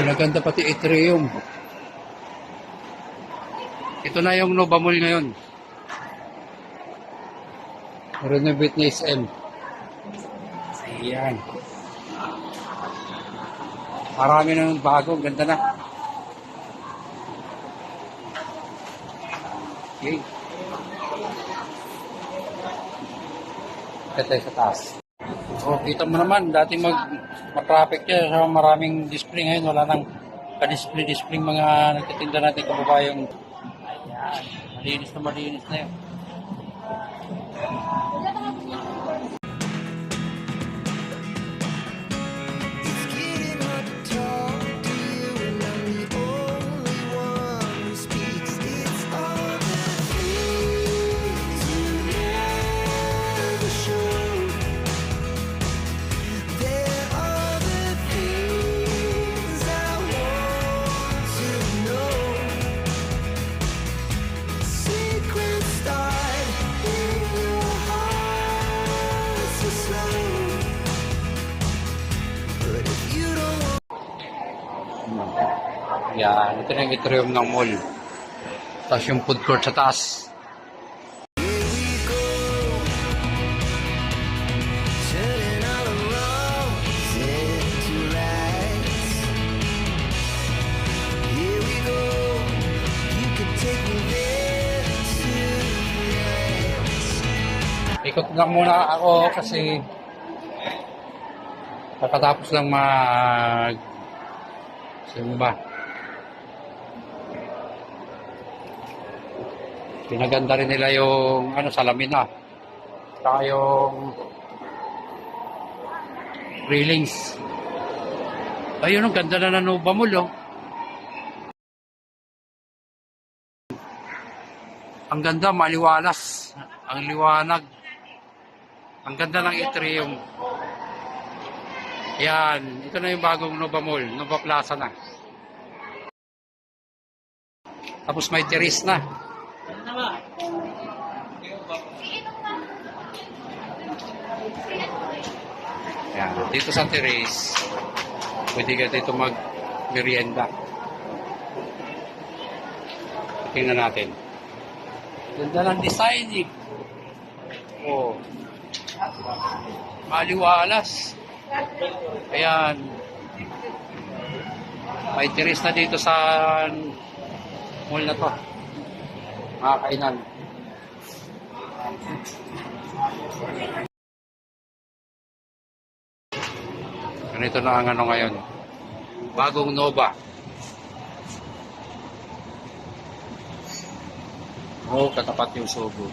Pinaganda pati atrium. Ito na yung Nova Mall ngayon. Renovate na SM. Ayan. Marami nang bago. Ganda na. Okay. Ito sa taas. So, kita mo naman, dati mag-traffic siya sa maraming display. Ngayon, wala nang ka-display mga nagtitinda natin kababayang. Ayan, malinis na yun. Yan, ito na yung atrium ng mall. Tapos yung food court sa taas. Ikot lang muna ako kasi kakatapos lang simba. Pinaganda rin nila yung salamin na. Saka yung railings. Ayun, ang ganda na ng Nova Mall, oh. Ang ganda, maliwalas. Ang liwanag. Ang ganda ng atrium. Yan, ito na yung bagong Nova Mall, Nova Plaza na. Tapos may terrace na. Yan, dito sa terrace, pwede ka dito mag-merienda. Tingnan natin. Ganda ng design, eh. Oh. Maliwalas. Ayan. May terrace na dito sa mall na to. Mga kainan. Ganito na ang ngayon. Bagong Nova. Oh, katapat yung Sogo.